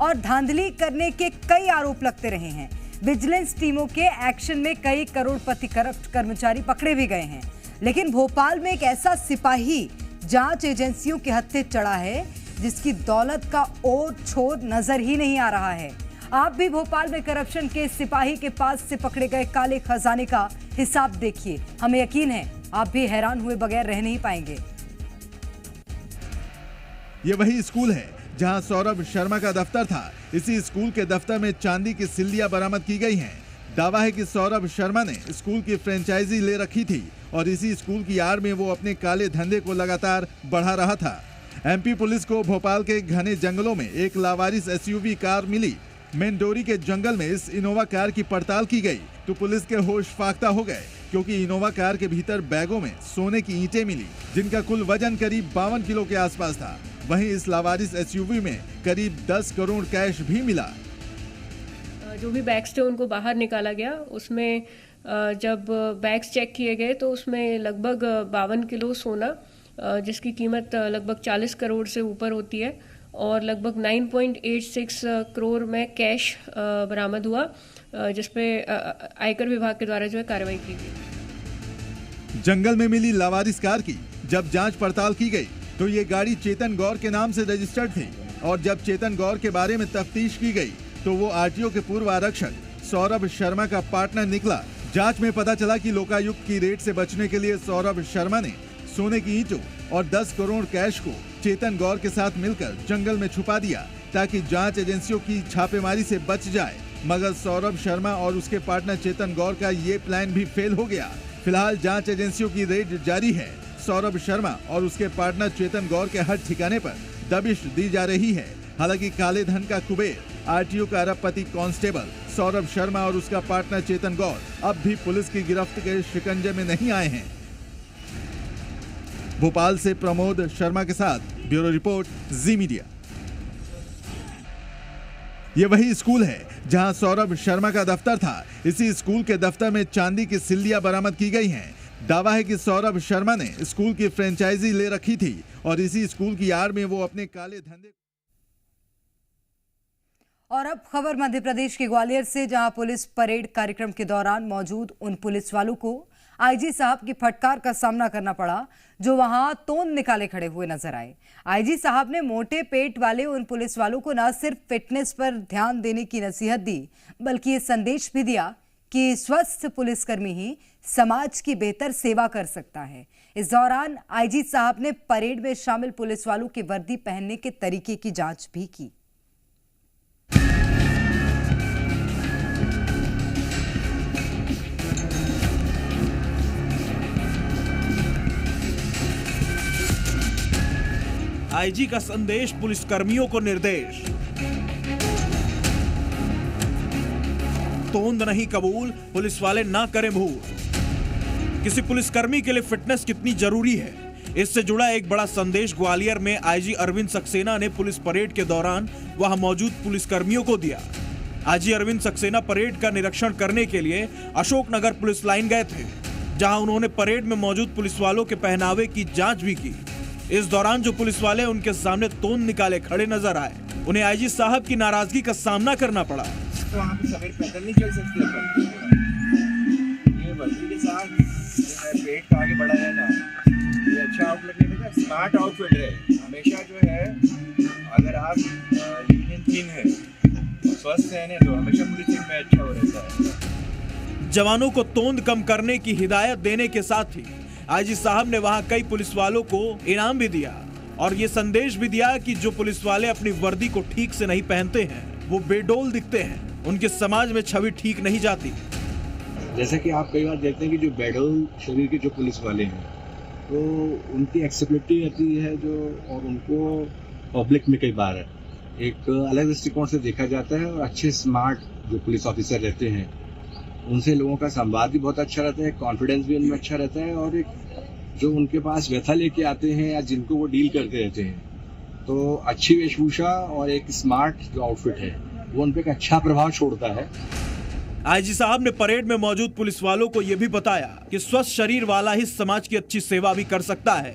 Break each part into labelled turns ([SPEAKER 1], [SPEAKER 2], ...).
[SPEAKER 1] और धांधली करने के कई आरोप लगते रहे हैं। विजिलेंस टीमों के एक्शन में कई करोड़पति करप्ट कर्मचारी पकड़े भी गए हैं। लेकिन भोपाल में एक ऐसा सिपाही जांच एजेंसियों के हत्थे चढ़ा है जिसकी दौलत का ओर छोर नजर ही नहीं आ रहा है। आप भी भोपाल में करप्शन के सिपाही के पास से पकड़े गए काले खजाने का हिसाब देखिए। हमें यकीन है आप भी हैरान हुए बगैर रह नहीं पाएंगे।
[SPEAKER 2] ये वही स्कूल है जहां सौरभ शर्मा का दफ्तर था। इसी स्कूल के दफ्तर में चांदी की सिल्लियां बरामद की गई हैं। दावा है कि सौरभ शर्मा ने स्कूल की फ्रेंचाइजी ले रखी थी और इसी स्कूल की आड़ में वो अपने काले धंधे को लगातार बढ़ा रहा था। एमपी पुलिस को भोपाल के घने जंगलों में एक लावारिस एसयूवी कार मिली। मेंडोरी के जंगल में इस इनोवा कार की पड़ताल की गई तो पुलिस के होश फाख्ता हो गए, क्योंकि इनोवा कार के भीतर बैगों में सोने की ईंटें मिली जिनका कुल वजन करीब 52 किलो के आसपास था। वहीं इस लावारिस एसयूवी में करीब 10 करोड़ कैश भी मिला।
[SPEAKER 3] जो भी बैग्स थे उनको बाहर निकाला गया। उसमें जब बैग्स चेक किए गए तो उसमें लगभग 52 किलो सोना जिसकी कीमत लगभग 40 करोड़ से ऊपर होती है और लगभग 9.86 करोड़ में कैश बरामद हुआ, जिसपे आयकर विभाग के द्वारा जो है कार्रवाई की गई।
[SPEAKER 2] जंगल में मिली लावारिस कार की जब जांच पड़ताल की गई तो ये गाड़ी चेतन गौर के नाम से रजिस्टर्ड थी और जब चेतन गौर के बारे में तफ्तीश की गई तो वो आरटीओ के पूर्व आरक्षक सौरभ शर्मा का पार्टनर निकला। जांच में पता चला कि लोकायुक्त की रेड से बचने के लिए सौरभ शर्मा ने सोने की ईंटों और 10 करोड़ कैश को चेतन गौर के साथ मिलकर जंगल में छुपा दिया ताकि जांच एजेंसियों की छापेमारी से बच जाए। मगर सौरभ शर्मा और उसके पार्टनर चेतन गौर का ये प्लान भी फेल हो गया। फिलहाल जांच एजेंसियों की रेड जारी है। सौरभ शर्मा और उसके पार्टनर चेतन गौर के हर ठिकाने पर दबिश दी जा रही है। हालांकि काले धन का कुबेर आरटीओ का अरबपति कांस्टेबल सौरभ शर्मा और उसका पार्टनर चेतन गौर अब भी पुलिस की गिरफ्त के शिकंजे में नहीं आए हैं। भोपाल से प्रमोद शर्मा के साथ ब्यूरो रिपोर्ट, जी मीडिया। ये वही स्कूल है जहां सौरभ शर्मा का दफ्तर था। इसी स्कूल के दफ्तर में चांदी की सिल्लियां बरामद की गई हैं। दावा है कि सौरभ शर्मा ने स्कूल की फ्रेंचाइजी ले रखी थी और इसी स्कूल की आड़ में वो अपने काले धंधे।
[SPEAKER 1] और अब खबर मध्य प्रदेश के ग्वालियर से, जहां पुलिस परेड कार्यक्रम के दौरान मौजूद उन पुलिस वालों को आईजी साहब की फटकार का सामना करना पड़ा जो वहां तोंद निकाले खड़े हुए नजर आए। आईजी साहब ने मोटे पेट वाले उन पुलिस वालों को न सिर्फ फिटनेस पर ध्यान देने की नसीहत दी बल्कि ये संदेश भी दिया कि स्वस्थ पुलिसकर्मी ही समाज की बेहतर सेवा कर सकता है। इस दौरान आईजी साहब ने परेड में शामिल पुलिस वालों की वर्दी पहनने के तरीके की जांच भी की।
[SPEAKER 4] आईजी का संदेश, पुलिसकर्मियों को निर्देश। तोंद नहीं कबूल, पुलिस वाले ना करें भूल। किसी पुलिसकर्मी के लिए फिटनेस कितनी जरूरी है, इससे जुड़ा एक बड़ा संदेश ग्वालियर में आईजी अरविंद सक्सेना ने पुलिस परेड के दौरान वहां मौजूद पुलिसकर्मियों को दिया। आईजी अरविंद सक्सेना परेड का निरीक्षण करने के लिए अशोकनगर पुलिस लाइन गए थे, जहां उन्होंने परेड में मौजूद पुलिस वालों के पहनावे की जांच भी की। इस दौरान जो पुलिस वाले उनके सामने तोंद निकाले खड़े नजर आए, उन्हें आईजी साहब की नाराजगी का सामना करना पड़ा।
[SPEAKER 5] तो वहाँ पे सवेरे पैदल नहीं चल सकते अपन। ये वर्दी के साथ पेट का आगे बढ़ा है ना, ये अच्छा आउटलुक नहीं है, स्मार्ट आउटफिट है। हमेशा जो है अगर आप लीन थिन है और स्वस्थ है तो हमेशा पुलिसिंग में अच्छा हो रहता है।
[SPEAKER 4] जवानों को तोंद कम करने की हिदायत देने के साथ ही आईजी साहब ने वहां कई पुलिस वालों को इनाम भी दिया और ये संदेश भी दिया कि जो पुलिस वाले अपनी वर्दी को ठीक से नहीं पहनते हैं वो बेडोल दिखते हैं, उनके समाज में छवि ठीक नहीं जाती।
[SPEAKER 5] जैसा कि आप कई बार देखते हैं कि जो बेडोल शरीर के जो पुलिस वाले हैं तो उनकी एक्सेप्टेबिलिटी रहती है जो, और उनको पब्लिक में कई बार एक अलग दृष्टिकोण से देखा जाता है। और अच्छे स्मार्ट जो पुलिस ऑफिसर रहते हैं उनसे लोगों का संवाद भी बहुत अच्छा रहता है, कॉन्फिडेंस भी उनमें अच्छा रहता है। और एक जो उनके पास व्यथा लेके आते हैं या जिनको वो डील करते रहते हैं, तो अच्छी वेशभूषा और एक स्मार्ट जो आउटफिट है वो उन पे एक अच्छा प्रभाव छोड़ता है।
[SPEAKER 4] आईजी साहब ने परेड में मौजूद पुलिस वालों को यह भी बताया कि स्वस्थ शरीर वाला ही समाज की अच्छी सेवा भी कर सकता है।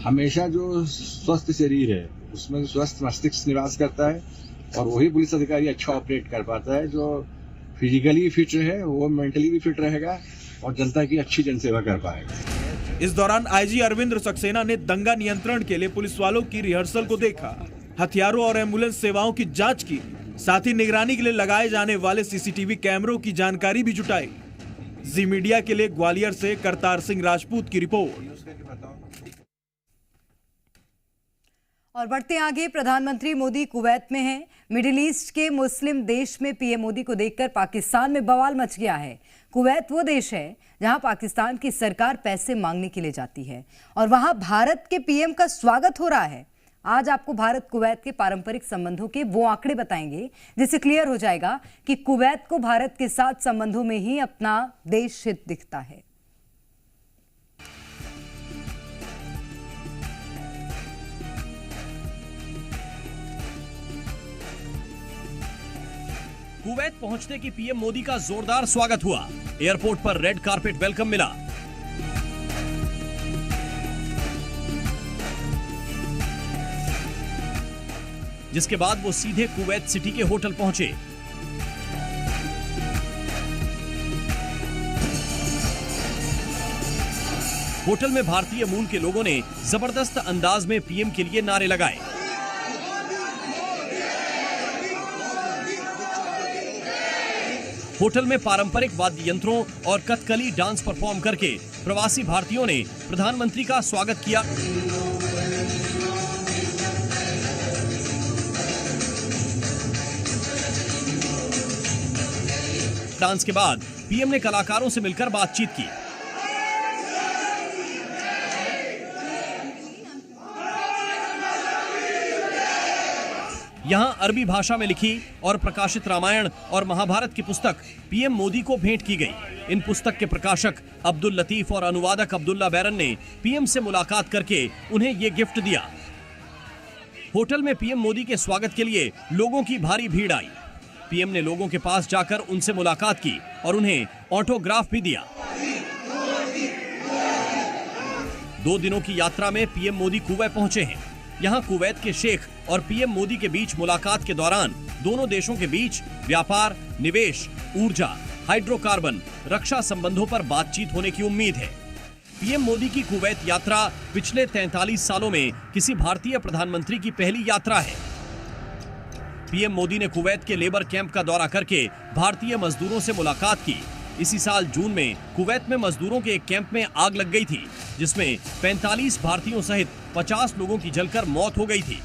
[SPEAKER 5] हमेशा जो स्वस्थ शरीर है उसमें स्वस्थ मस्तिष्क निवास करता है और वही पुलिस अधिकारी अच्छा ऑपरेट कर पाता है जो फिजिकली फिट है, वो मेंटली भी फिट रहेगा और जनता की अच्छी जनसेवा कर पाएगा।
[SPEAKER 4] इस दौरान आईजी अरविंद सक्सेना ने दंगा नियंत्रण के लिए पुलिस वालों की रिहर्सल को देखा, हथियारों और एम्बुलेंस सेवाओं की जांच की, साथ ही निगरानी के लिए लगाए जाने वाले सीसीटीवी कैमरों की जानकारी भी जुटाई। जी मीडिया के लिए ग्वालियर से करतार सिंह राजपूत की रिपोर्ट।
[SPEAKER 1] और बढ़ते आगे, प्रधानमंत्री मोदी कुवैत में हैं। मिडिल ईस्ट के मुस्लिम देश में पीएम मोदी को देखकर पाकिस्तान में बवाल मच गया है। कुवैत वो देश है जहां पाकिस्तान की सरकार पैसे मांगने के लिए जाती है और वहां भारत के पीएम का स्वागत हो रहा है। आज आपको भारत कुवैत के पारंपरिक संबंधों के वो आंकड़े बताएंगे जिससे क्लियर हो जाएगा कि कुवैत को भारत के साथ संबंधों में ही अपना देश हित दिखता है।
[SPEAKER 6] कुवैत पहुंचने की पीएम मोदी का जोरदार स्वागत हुआ। एयरपोर्ट पर रेड कारपेट वेलकम मिला। जिसके बाद वो सीधे कुवैत सिटी के होटल पहुंचे। होटल में भारतीय मूल के लोगों ने जबरदस्त अंदाज में पीएम के लिए नारे लगाए। होटल में पारंपरिक वाद्य यंत्रों और कथकली डांस परफॉर्म करके प्रवासी भारतीयों ने प्रधानमंत्री का स्वागत किया। डांस के बाद पीएम ने कलाकारों से मिलकर बातचीत की। यहां अरबी भाषा में लिखी और प्रकाशित रामायण और महाभारत की पुस्तक पीएम मोदी को भेंट की गई। इन पुस्तक के प्रकाशक अब्दुल लतीफ और अनुवादक अब्दुल्ला बैरन ने पीएम से मुलाकात करके उन्हें ये गिफ्ट दिया। होटल में पीएम मोदी के स्वागत के लिए लोगों की भारी भीड़ आई। पीएम ने लोगों के पास जाकर उनसे मुलाकात की और उन्हें ऑटोग्राफ भी दिया। 2 दिनों की यात्रा में पीएम मोदी कुवैत पहुंचे हैं। यहाँ कुवैत के शेख और पीएम मोदी के बीच मुलाकात के दौरान दोनों देशों के बीच व्यापार, निवेश, ऊर्जा, हाइड्रोकार्बन, रक्षा संबंधों पर बातचीत होने की उम्मीद है। पीएम मोदी की कुवैत यात्रा पिछले 43 सालों में किसी भारतीय प्रधानमंत्री की पहली यात्रा है। पीएम मोदी ने कुवैत के लेबर कैंप का दौरा करके भारतीय मजदूरों से मुलाकात की। इसी साल जून में कुवैत में मजदूरों के एक कैंप में आग लग गई थी, जिसमें 45 भारतीयों सहित 50 लोगों की जलकर मौत हो गई थी।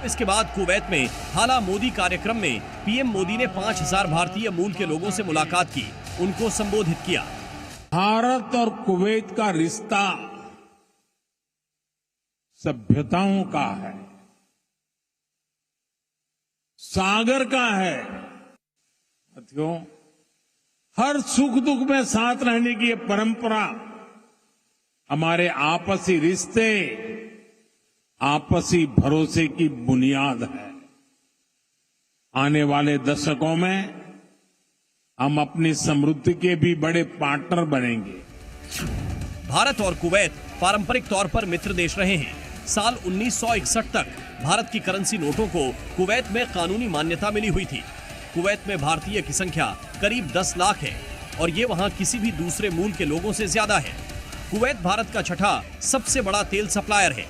[SPEAKER 6] इसके बाद कुवैत में हाला मोदी कार्यक्रम में पीएम मोदी ने 5000 भारतीय मूल के लोगों से मुलाकात की, उनको संबोधित किया।
[SPEAKER 7] भारत और कुवैत का रिश्ता सभ्यताओं का है, सागर का है। साथियों, हर सुख दुख में साथ रहने की ये परंपरा हमारे आपसी रिश्ते, आपसी भरोसे की बुनियाद है। आने वाले दशकों में हम अपनी समृद्धि के भी बड़े पार्टनर बनेंगे।
[SPEAKER 6] भारत और कुवैत पारंपरिक तौर पर मित्र देश रहे हैं। साल 1961 तक भारत की करेंसी नोटों को कुवैत में कानूनी मान्यता मिली हुई थी। कुवैत में भारतीय की संख्या करीब 10 लाख है और ये वहां किसी भी दूसरे मूल के लोगों से ज्यादा है। कुवैत भारत का छठा सबसे बड़ा तेल सप्लायर है।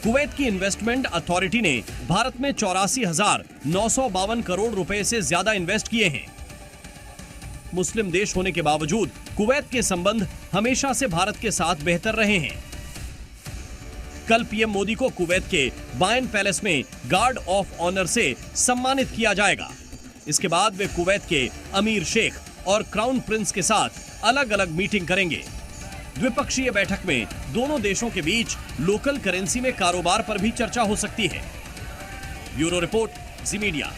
[SPEAKER 6] कुवैत की इन्वेस्टमेंट अथॉरिटी ने भारत में 84,952 करोड़ रुपए से ज्यादा इन्वेस्ट किए हैं। मुस्लिम देश होने के बावजूद कुवैत के संबंध हमेशा से भारत के साथ बेहतर रहे हैं। कल पीएम मोदी को कुवैत के बायन पैलेस में गार्ड ऑफ ऑनर से सम्मानित किया जाएगा। इसके बाद वे कुवैत के अमीर शेख और क्राउन प्रिंस के साथ अलग अलग मीटिंग करेंगे। द्विपक्षीय बैठक में दोनों देशों के बीच लोकल करेंसी में कारोबार पर भी चर्चा हो सकती है। ब्यूरो रिपोर्ट, जी मीडिया।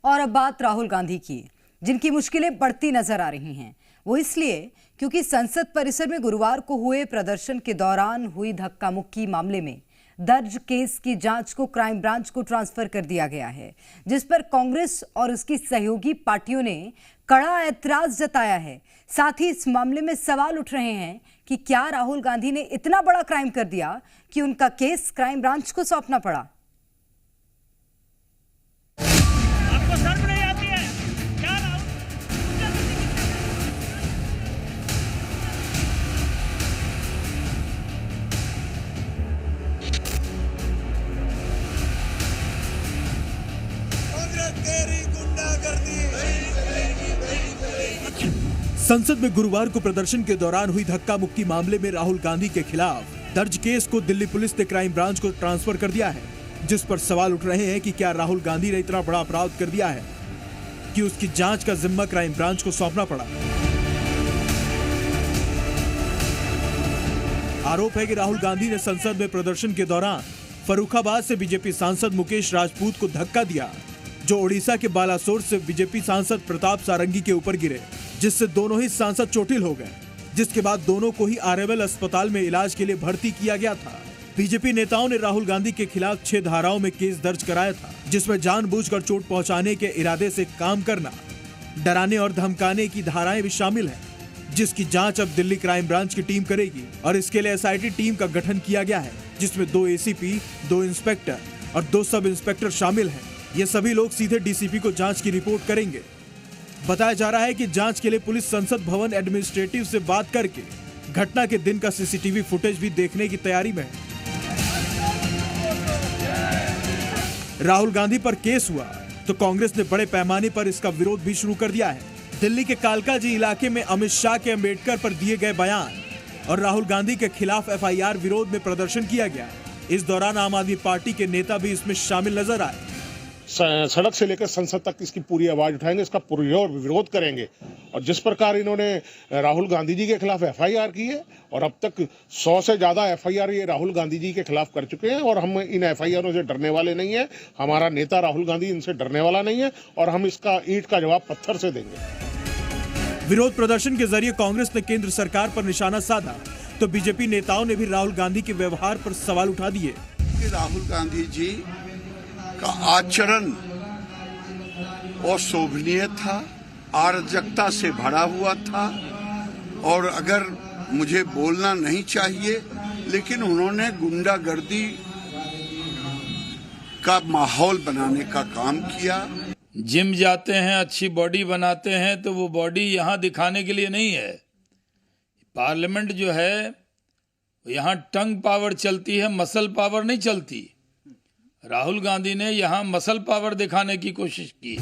[SPEAKER 1] और अब बात राहुल गांधी की, जिनकी मुश्किलें बढ़ती नजर आ रही हैं। वो इसलिए क्योंकि संसद परिसर में गुरुवार को हुए प्रदर्शन के दौरान हुई धक्का मुक्की मामले में दर्ज केस की जांच को क्राइम ब्रांच को ट्रांसफर कर दिया गया है, जिस पर कांग्रेस और उसकी सहयोगी पार्टियों ने कड़ा ऐतराज जताया है। साथ ही इस मामले में सवाल उठ रहे हैं कि क्या राहुल गांधी ने इतना बड़ा क्राइम कर दिया कि उनका केस क्राइम ब्रांच को सौंपना पड़ा।
[SPEAKER 4] संसद में गुरुवार को प्रदर्शन के दौरान हुई धक्का मुक्की मामले में राहुल गांधी के खिलाफ दर्ज केस को दिल्ली पुलिस ने क्राइम ब्रांच को ट्रांसफर कर दिया है, जिस पर सवाल उठ रहे हैं कि क्या राहुल गांधी ने इतना बड़ा अपराध कर दिया है कि उसकी जांच का जिम्मा क्राइम ब्रांच को सौंपना पड़ा। आरोप है कि राहुल गांधी ने संसद में प्रदर्शन के दौरान फर्रुखाबाद से बीजेपी सांसद मुकेश राजपूत को धक्का दिया, जो ओडिशा के बालासोर से बीजेपी सांसद प्रताप सारंगी के ऊपर गिरे, जिससे दोनों ही सांसद चोटिल हो गए, जिसके बाद दोनों को ही आरएमएल अस्पताल में इलाज के लिए भर्ती किया गया था। बीजेपी नेताओं ने राहुल गांधी के खिलाफ 6 धाराओं में केस दर्ज कराया था, जिसमें जानबूझकर चोट पहुंचाने के इरादे से काम करना, डराने और धमकाने की धाराएं भी शामिल हैं, जिसकी जांच अब दिल्ली क्राइम ब्रांच की टीम करेगी और इसके लिए एसआईटी टीम का गठन किया गया है, जिसमें 2 एसीपी, 2 इंस्पेक्टर और 2 सब इंस्पेक्टर शामिल हैं। ये सभी लोग सीधे डीसीपी को जांच की रिपोर्ट करेंगे। बताया जा रहा है कि जांच के लिए पुलिस संसद भवन एडमिनिस्ट्रेटिव से बात करके घटना के दिन का सीसीटीवी फुटेज भी देखने की तैयारी में है। राहुल गांधी पर केस हुआ तो कांग्रेस ने बड़े पैमाने पर इसका विरोध भी शुरू कर दिया है। दिल्ली के कालकाजी इलाके में अमित शाह के अंबेडकर पर दिए गए बयान और राहुल गांधी के खिलाफ एफआईआर विरोध में प्रदर्शन किया गया। इस दौरान आम आदमी पार्टी के नेता भी इसमें शामिल नजर आए।
[SPEAKER 8] सड़क से लेकर संसद तक इसकी पूरी आवाज उठाएंगे, इसका पुरजोर विरोध करेंगे। और जिस प्रकार इन्होंने राहुल गांधी जी के खिलाफ एफआईआर की है और अब तक 100 से ज्यादा एफआईआर ये राहुल गांधी जी के खिलाफ कर चुके हैं और हम इन एफआईआरों से डरने वाले नहीं है। हमारा नेता राहुल गांधी इनसे डरने वाला नहीं है और हम इसका ईंट का जवाब पत्थर से देंगे।
[SPEAKER 4] विरोध प्रदर्शन के जरिए कांग्रेस ने केंद्र सरकार पर निशाना साधा तो बीजेपी नेताओं ने भी राहुल गांधी के व्यवहार पर सवाल उठा दिए।
[SPEAKER 9] राहुल गांधी जी का आचरण अशोभनीय था, अराजकता से भरा हुआ था और अगर मुझे बोलना नहीं चाहिए लेकिन उन्होंने गुंडागर्दी का माहौल बनाने का काम किया।
[SPEAKER 10] जिम जाते हैं, अच्छी बॉडी बनाते हैं तो वो बॉडी यहाँ दिखाने के लिए नहीं है। पार्लियामेंट जो है यहाँ टंग पावर चलती है, मसल पावर नहीं चलती। राहुल गांधी ने यहाँ मसल पावर दिखाने की कोशिश की।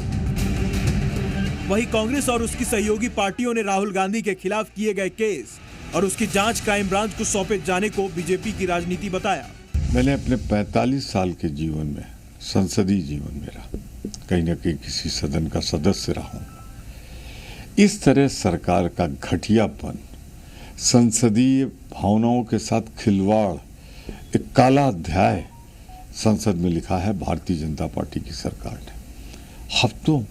[SPEAKER 4] वहीं कांग्रेस और उसकी सहयोगी पार्टियों ने राहुल गांधी के खिलाफ किए गए केस और उसकी जांच क्राइम ब्रांच को सौंपे जाने को बीजेपी की राजनीति बताया।
[SPEAKER 11] मैंने अपने 45 साल के जीवन में, संसदीय जीवन मेरा, कहीं न कहीं किसी सदन का सदस्य रहा हूं। इस तरह सरकार का घटियापन, संसदीय भावनाओं के साथ खिलवाड़, एक काला अध्याय संसद में लिखा है भारतीय जनता पार्टी की सरकार ने। हफ्तों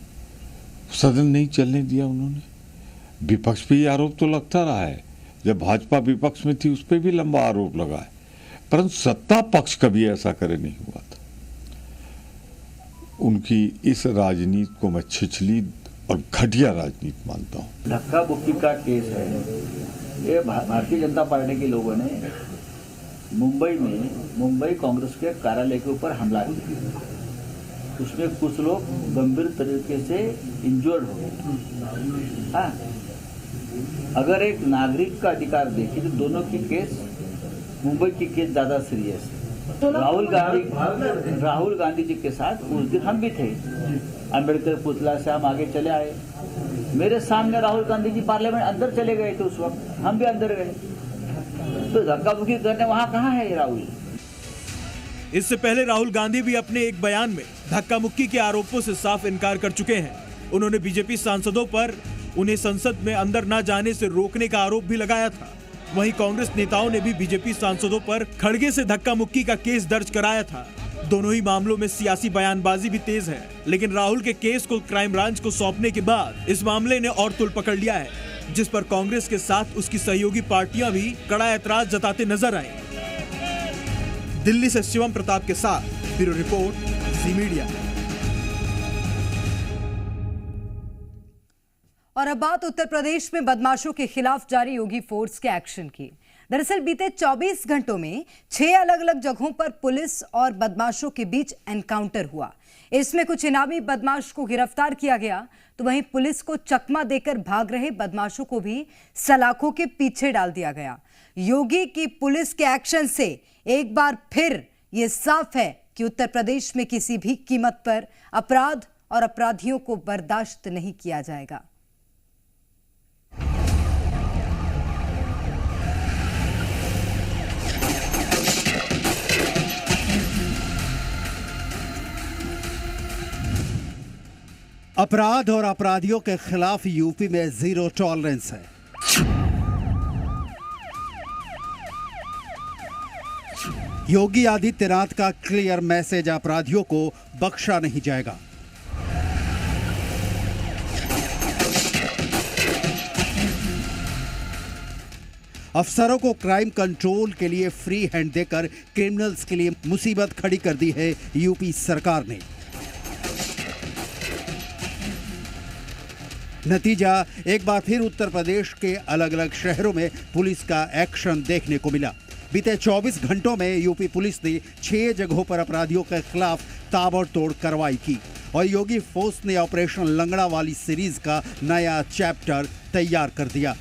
[SPEAKER 11] सदन नहीं चलने दिया उन्होंने। विपक्ष पे ये आरोप तो लगता रहा है, जब भाजपा विपक्ष में थी उस पर भी लंबा आरोप लगा है, परंतु सत्ता पक्ष कभी ऐसा करे नहीं हुआ था। उनकी इस राजनीति को मैं छिछली और घटिया राजनीति मानता हूँ।
[SPEAKER 12] धक्का मुक्की का केस है। ये भारतीय जनता पार्टी के लोगों ने मुंबई कांग्रेस के कार्यालय के ऊपर हमला किया। उसमें कुछ लोग गंभीर तरीके से इंजर्ड हो गए। हाँ, अगर एक नागरिक का अधिकार देखें तो दोनों की केस, मुंबई की केस ज्यादा सीरियस है। राहुल गांधी जी के साथ उस दिन हम भी थे। अंबेडकर पुतला से हम आगे चले आए। मेरे सामने राहुल गांधी जी पार्लियामेंट अंदर चले गए थे, उस वक्त हम भी अंदर गए। तो धक्का मुक्की करने वहां कहाँ है राहुल?
[SPEAKER 4] इससे पहले राहुल गांधी भी अपने एक बयान में धक्का मुक्की के आरोपों से साफ इनकार कर चुके हैं। उन्होंने बीजेपी सांसदों पर उन्हें संसद में अंदर न जाने से रोकने का आरोप भी लगाया था। वहीं कांग्रेस नेताओं ने भी बीजेपी सांसदों पर खड़गे से धक्का मुक्की का केस दर्ज कराया था। दोनों ही मामलों में सियासी बयानबाजी भी तेज है, लेकिन राहुल के केस को क्राइम ब्रांच को सौंपने के बाद इस मामले ने और तुल पकड़ लिया है, जिस पर कांग्रेस के साथ उसकी सहयोगी पार्टियां भी कड़ा ऐतराज जताते नजर आई। दिल्ली से शिवम प्रताप के साथ ब्यूरो रिपोर्ट, जी मीडिया।
[SPEAKER 1] और अब बात उत्तर प्रदेश में बदमाशों के खिलाफ जारी योगी फोर्स के एक्शन की। दरअसल बीते 24 घंटों में 6 अलग अलग जगहों पर पुलिस और बदमाशों के बीच एनकाउंटर हुआ। इसमें कुछ इनामी बदमाश को गिरफ्तार किया गया, तो वहीं पुलिस को चकमा देकर भाग रहे बदमाशों को भी सलाखों के पीछे डाल दिया गया। योगी की पुलिस के एक्शन से एक बार फिर ये साफ है कि उत्तर प्रदेश में किसी भी कीमत पर अपराध और अपराधियों को बर्दाश्त नहीं किया जाएगा।
[SPEAKER 13] अपराध और अपराधियों के खिलाफ यूपी में जीरो टॉलरेंस है। योगी आदित्यनाथ का क्लियर मैसेज, अपराधियों को बख्शा नहीं जाएगा। अफसरों को क्राइम कंट्रोल के लिए फ्री हैंड देकर क्रिमिनल्स के लिए मुसीबत खड़ी कर दी है यूपी सरकार ने। नतीजा, एक बार फिर उत्तर प्रदेश के अलग अलग शहरों में पुलिस का एक्शन देखने को मिला। बीते 24 घंटों में यूपी पुलिस ने 6 जगहों पर अपराधियों के खिलाफ ताबड़तोड़ कार्रवाई की और योगी फोर्स ने ऑपरेशन लंगड़ा वाली सीरीज का नया चैप्टर तैयार कर दिया।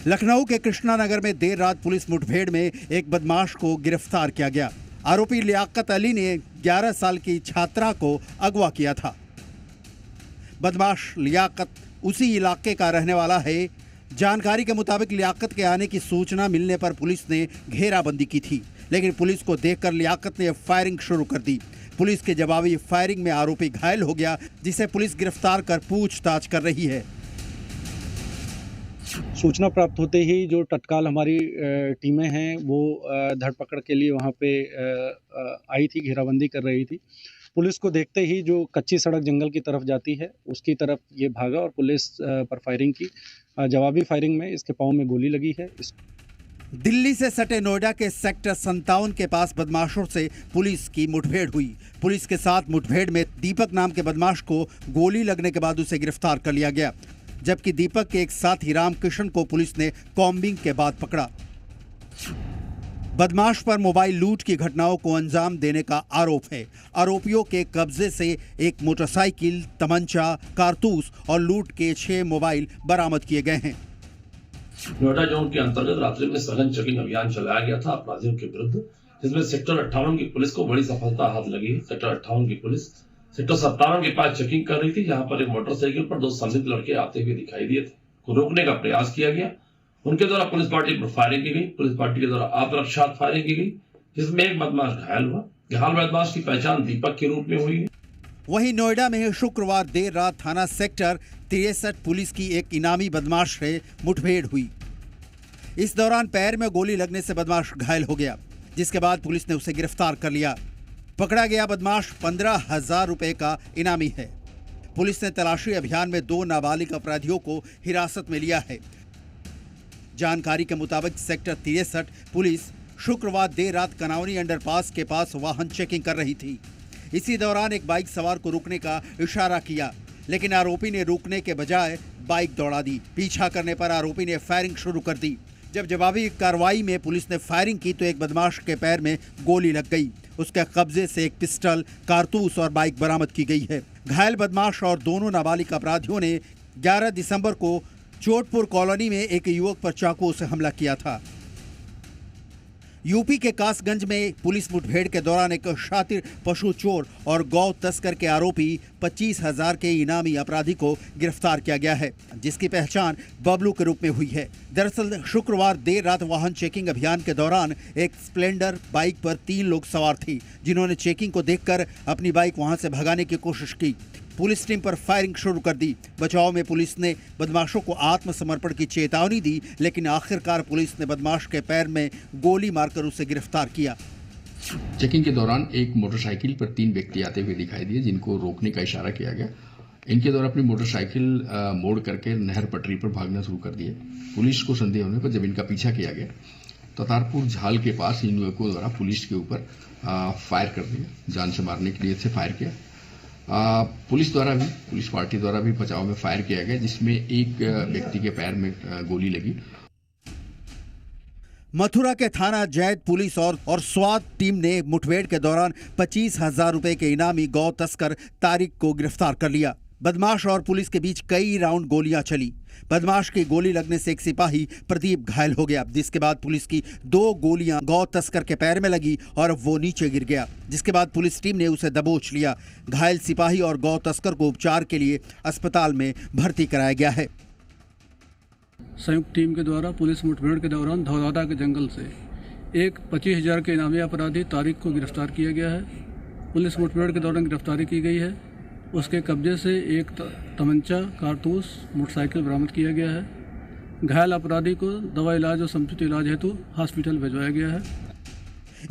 [SPEAKER 13] लखनऊ के कृष्णानगर में देर रात पुलिस मुठभेड़ में एक बदमाश को गिरफ्तार किया गया। आरोपी लियाकत अली ने 11 साल की छात्रा को अगवा किया था। बदमाश लियाकत उसी इलाके का रहने वाला है। जानकारी के मुताबिक लियाकत के आने की सूचना मिलने पर पुलिस ने घेराबंदी की थी, लेकिन पुलिस को देखकर लियाकत ने फायरिंग शुरू कर दी। पुलिस के जवाबी फायरिंग में आरोपी घायल हो गया, जिसे पुलिस गिरफ्तार कर पूछताछ कर रही है।
[SPEAKER 14] सूचना प्राप्त होते ही जो तत्काल हमारी टीमें हैं वो धरपकड़ के लिए वहाँ पे आई थी, घेराबंदी कर रही थी। पुलिस को देखते ही जो कच्ची सड़क जंगल की तरफ जाती है उसकी तरफ ये भागा और पुलिस पर फायरिंग की। जवाबी फायरिंग में इसके पाँव में गोली लगी है।
[SPEAKER 13] दिल्ली से सटे नोएडा के सेक्टर 57 के पास बदमाशों से पुलिस की मुठभेड़ हुई। पुलिस के साथ मुठभेड़ में दीपक नाम के बदमाश को गोली लगने के बाद उसे गिरफ्तार कर लिया गया, जबकि दीपक के एक साथी रामकिशन को पुलिस ने कॉम्बिंग के बाद पकड़ा। बदमाश पर मोबाइल लूट की घटनाओं को अंजाम देने का आरोप है। आरोपियों के कब्जे से एक मोटरसाइकिल, तमंचा, कारतूस और लूट के 6 मोबाइल बरामद किए गए हैं।
[SPEAKER 15] नोएडा जोन के अंतर्गत रात्रि में सघन चेकिंग अभियान चलाया गया था अपराधियों के विरुद्ध, जिसमें सेक्टर 58 की पुलिस को बड़ी सफलता हाथ लगी। सेक्टर 58 की पुलिस सेक्टर 57 के पास चेकिंग कर रही थी, जहां पर एक मोटरसाइकिल पर 2 संदिग्ध लड़के आते हुए दिखाई दिए थे। को रोकने का प्रयास किया गया। उनके द्वारा पुलिस पार्टी पर फायरिंग की गई। पुलिस पार्टी के द्वारा आत्मरक्षात्मक फायरिंग की गई, जिसमें एक बदमाश घायल हुआ। घायल बदमाश की पहचान दीपक के रूप में हुई है।
[SPEAKER 13] वहीं नोएडा में शुक्रवार देर रात थाना सेक्टर 63 पुलिस की एक इनामी बदमाश से मुठभेड़ हुई। इस दौरान पैर में गोली लगने से बदमाश घायल हो गया, जिसके बाद पुलिस ने उसे गिरफ्तार कर लिया। पकड़ा गया बदमाश 15,000 रुपए का इनामी है। पुलिस ने तलाशी अभियान में 2 नाबालिग अपराधियों को हिरासत में लिया है। जानकारी के मुताबिक सेक्टर 63 पुलिस शुक्रवार देर रात कनावनी अंडरपास के पास वाहन चेकिंग कर रही थी। इसी दौरान एक बाइक सवार को रुकने का इशारा किया, लेकिन आरोपी ने रुकने के बजाय बाइक दौड़ा दी। पीछा करने पर आरोपी ने फायरिंग शुरू कर दी। जब जवाबी कार्रवाई में पुलिस ने फायरिंग की तो एक बदमाश के पैर में गोली लग गई। उसके कब्जे से एक पिस्टल, कारतूस और बाइक बरामद की गई है। घायल बदमाश और दोनों नाबालिग अपराधियों ने 11 दिसंबर को चोटपुर कॉलोनी में एक युवक पर चाकू से हमला किया था। यूपी के कासगंज में पुलिस मुठभेड़ के दौरान एक शातिर पशु चोर और गौ तस्कर के आरोपी 25,000 के इनामी अपराधी को गिरफ्तार किया गया है, जिसकी पहचान बबलू के रूप में हुई है। दरअसल शुक्रवार देर रात वाहन चेकिंग अभियान के दौरान एक स्प्लेंडर बाइक पर 3 लोग सवार थे, जिन्होंने चेकिंग को देखकर अपनी बाइक वहां से भगाने की कोशिश की। पुलिस टीम पर फायरिंग शुरू कर दी। बचाव में पुलिस ने बदमाशों को आत्मसमर्पण की चेतावनी दी, लेकिन आखिरकार पुलिस ने बदमाश के पैर में गोली मारकर उसे गिरफ्तार किया।
[SPEAKER 16] चेकिंग के दौरान एक मोटरसाइकिल पर 3 व्यक्ति आते हुए दिखाई दिए, जिनको रोकने का इशारा किया गया। इनके द्वारा अपनी मोटरसाइकिल मोड़ करके नहर पटरी पर भागना शुरू कर दिए। पुलिस को संदेह होने पर जब इनका पीछा किया गया तो तारपुर झाल के पास इन युवकों द्वारा पुलिस के ऊपर फायर कर दिया। जान से मारने के लिए से फायर किया। पुलिस पार्टी द्वारा भी बचाव में फायर किया गया, जिसमें एक व्यक्ति के पैर में गोली लगी।
[SPEAKER 13] मथुरा के थाना जैद पुलिस और स्वात टीम ने मुठभेड़ के दौरान 25,000 रुपए के इनामी गौ तस्कर तारिक को गिरफ्तार कर लिया। बदमाश और पुलिस के बीच कई राउंड गोलियां चली। बदमाश की गोली लगने से एक सिपाही प्रदीप घायल हो गया, जिसके बाद पुलिस की 2 गोलियां गौ तस्कर के पैर में लगी और वो नीचे गिर गया, जिसके बाद पुलिस टीम ने उसे दबोच लिया। घायल सिपाही और गौ तस्कर को उपचार के लिए अस्पताल में भर्ती कराया गया है।
[SPEAKER 17] संयुक्त टीम के द्वारा पुलिस मुठभेड़ के दौरान धौलादा के जंगल से एक 25,000 के इनामी अपराधी तारिक को गिरफ्तार किया गया है। पुलिस मुठभेड़ के दौरान गिरफ्तारी की गई है। उसके कब्जे से एक तमंचा, कारतूस, मोटरसाइकिल बरामद किया गया है। घायल अपराधी को दवा इलाज और समुचित इलाज हेतु हॉस्पिटल भिजवाया गया है।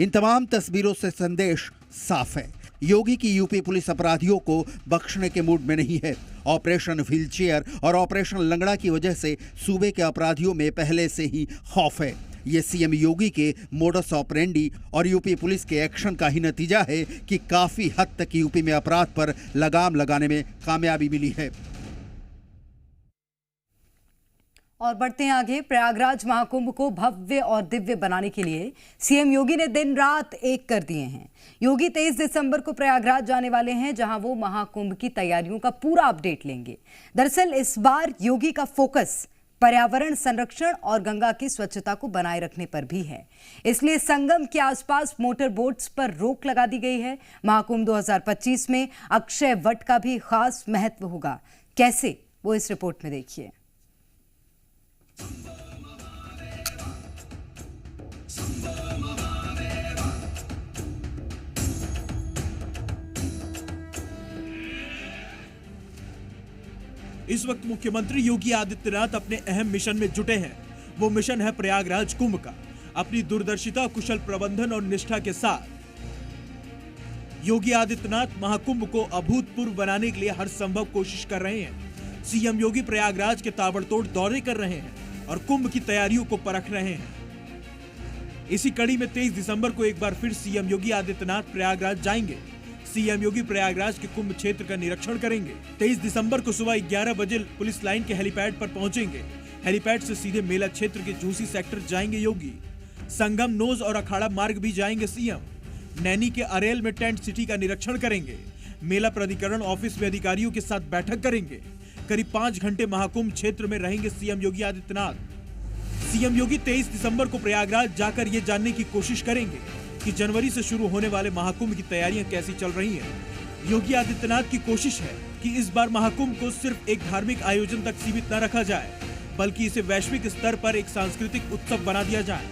[SPEAKER 13] इन तमाम तस्वीरों से संदेश साफ है, योगी की यूपी पुलिस अपराधियों को बख्शने के मूड में नहीं है। ऑपरेशन व्हीलचेयर और ऑपरेशन लंगड़ा की वजह से सूबे के अपराधियों में पहले से ही खौफ है। ये सीएम योगी के मोडस ऑपरेंडी और यूपी पुलिस के एक्शन का ही नतीजा है कि काफी हद तक यूपी में अपराध पर लगाम लगाने में कामयाबी मिली है।
[SPEAKER 1] और बढ़ते हैं आगे। प्रयागराज महाकुंभ को भव्य और दिव्य बनाने के लिए सीएम योगी ने दिन रात एक कर दिए हैं। योगी 23 दिसंबर को प्रयागराज जाने वाले हैं, जहां वो महाकुंभ की तैयारियों का पूरा अपडेट लेंगे। दरअसल इस बार योगी का फोकस पर्यावरण संरक्षण और गंगा की स्वच्छता को बनाए रखने पर भी है, इसलिए संगम के आसपास मोटर बोट्स पर रोक लगा दी गई है। महाकुंभ 2025 में अक्षय वट का भी खास महत्व होगा। कैसे, वो इस रिपोर्ट में देखिए।
[SPEAKER 4] इस वक्त मुख्यमंत्री योगी आदित्यनाथ अपने अहम मिशन में जुटे हैं। वो मिशन है प्रयागराज कुंभ का। अपनी दूरदर्शिता, कुशल प्रबंधन और निष्ठा के साथ योगी आदित्यनाथ महाकुंभ को अभूतपूर्व बनाने के लिए हर संभव कोशिश कर रहे हैं। सीएम योगी प्रयागराज के ताबड़तोड़ दौरे कर रहे हैं और कुंभ की तैयारियों को परख रहे हैं। इसी कड़ी में 23 दिसंबर को एक बार फिर सीएम योगी आदित्यनाथ प्रयागराज जाएंगे। सीएम योगी प्रयागराज के कुंभ क्षेत्र का निरीक्षण करेंगे। 23 दिसंबर को सुबह 11 बजे पुलिस लाइन के हेलीपैड पर पहुंचेंगे। हेलीपैड से सीधे मेला क्षेत्र के झूसी सेक्टर जाएंगे योगी। संगम, नोज और अखाड़ा मार्ग भी जाएंगे सीएम। नैनी के अरेल में टेंट सिटी का निरीक्षण करेंगे। मेला प्राधिकरण ऑफिस में अधिकारियों के साथ बैठक करेंगे। करीब 5 घंटे महाकुंभ क्षेत्र में रहेंगे सीएम योगी आदित्यनाथ। सीएम योगी 23 दिसंबर को प्रयागराज जाकर ये जानने की कोशिश करेंगे कि जनवरी से शुरू होने वाले महाकुंभ की तैयारियां कैसी चल रही हैं। योगी आदित्यनाथ की कोशिश है कि इस बार महाकुंभ को सिर्फ एक धार्मिक आयोजन तक सीमित न रखा जाए, बल्कि इसे वैश्विक स्तर पर एक सांस्कृतिक उत्सव बना दिया जाए।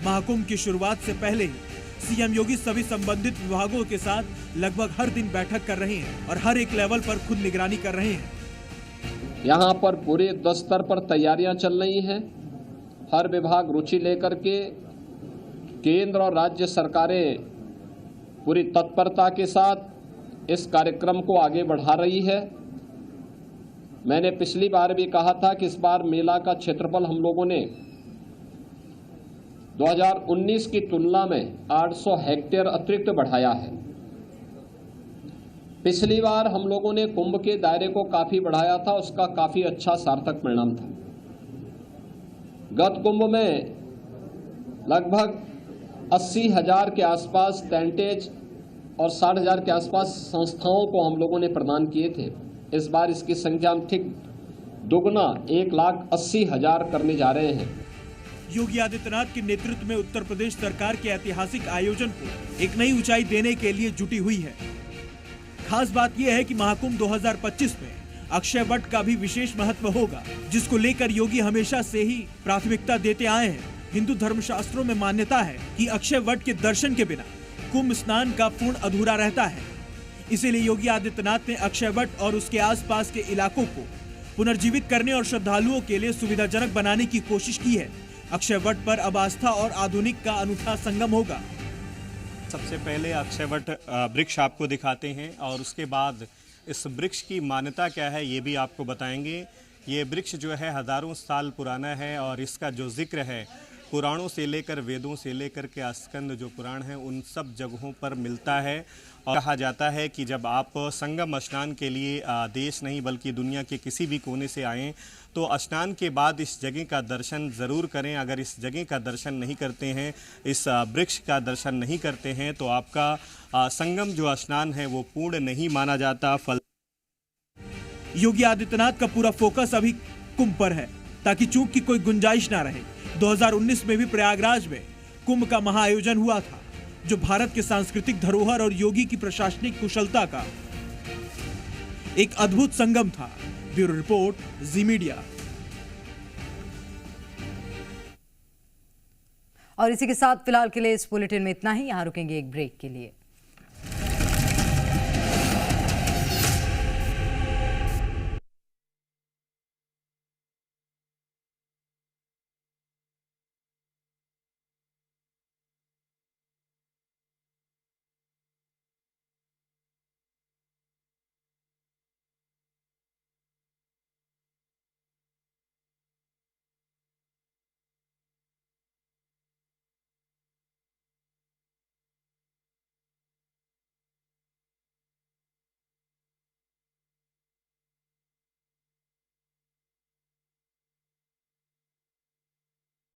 [SPEAKER 4] महाकुंभ की शुरुआत से पहले ही सीएम योगी सभी संबंधित विभागों के साथ लगभग हर दिन बैठक कर रहे हैं और हर एक लेवल पर खुद निगरानी कर रहे हैं।
[SPEAKER 18] यहाँ पर पूरे 10 स्तर पर तैयारियां चल रही हैं। हर विभाग रुचि लेकर के केंद्र और राज्य सरकारें पूरी तत्परता के साथ इस कार्यक्रम को आगे बढ़ा रही है। मैंने पिछली बार भी कहा था कि इस बार मेला का क्षेत्रफल हम लोगों ने 2019 की तुलना में 800 हेक्टेयर अतिरिक्त बढ़ाया है। पिछली बार हम लोगों ने कुंभ के दायरे को काफी बढ़ाया था, उसका काफी अच्छा सार्थक परिणाम था। गत कुंभ में लगभग 80,000 के आसपास टेंटेज और 60,000 के आसपास संस्थाओं को हम लोगों ने प्रदान किए थे। इस बार इसकी संख्या हम ठीक दोगुना 1,80,000 करने जा रहे हैं।
[SPEAKER 4] योगी आदित्यनाथ के नेतृत्व में उत्तर प्रदेश सरकार के ऐतिहासिक आयोजन को एक नई ऊंचाई देने के लिए जुटी हुई है। खास बात यह है कि महाकुंभ 2025 में अक्षय वट का भी विशेष महत्व होगा, जिसको लेकर योगी हमेशा से ही प्राथमिकता देते आए हैं। हिंदू धर्मशास्त्रों में मान्यता है कि अक्षय वट के दर्शन के बिना कुंभ स्नान का पूर्ण अधूरा रहता है। इसीलिए योगी आदित्यनाथ ने अक्षय वट और उसके आसपास के इलाकों को पुनर्जीवित करने और श्रद्धालुओं के लिए सुविधाजनक बनाने की कोशिश की है। अक्षय वट पर अब आस्था और आधुनिक का अनूठा संगम होगा।
[SPEAKER 19] सबसे पहले अक्षय वट वृक्ष आपको दिखाते हैं और उसके बाद इस वृक्ष की मान्यता क्या है ये भी आपको बताएंगे। ये वृक्ष जो है हजारों साल पुराना है और इसका जो जिक्र है पुराणों से लेकर वेदों से लेकर के स्कंद जो पुराण हैं उन सब जगहों पर मिलता है। और कहा जाता है कि जब आप संगम स्नान के लिए देश नहीं बल्कि दुनिया के किसी भी कोने से आएँ तो स्नान के बाद इस जगह का दर्शन ज़रूर करें। अगर इस जगह का दर्शन नहीं करते हैं, इस वृक्ष का दर्शन नहीं करते हैं तो आपका संगम जो स्नान है वो पूर्ण नहीं माना जाता। फल
[SPEAKER 4] योगी आदित्यनाथ का पूरा फोकस अभी कुंभ पर है ताकि चूक की कोई गुंजाइश ना रहे। 2019 में भी प्रयागराज में कुंभ का महाआयोजन हुआ था, जो भारत के सांस्कृतिक धरोहर और योगी की प्रशासनिक कुशलता का एक अद्भुत संगम था। ब्यूरो रिपोर्ट, जी मीडिया।
[SPEAKER 1] और इसी के साथ फिलहाल के लिए इस बुलेटिन में इतना ही। यहां रुकेंगे एक ब्रेक के लिए।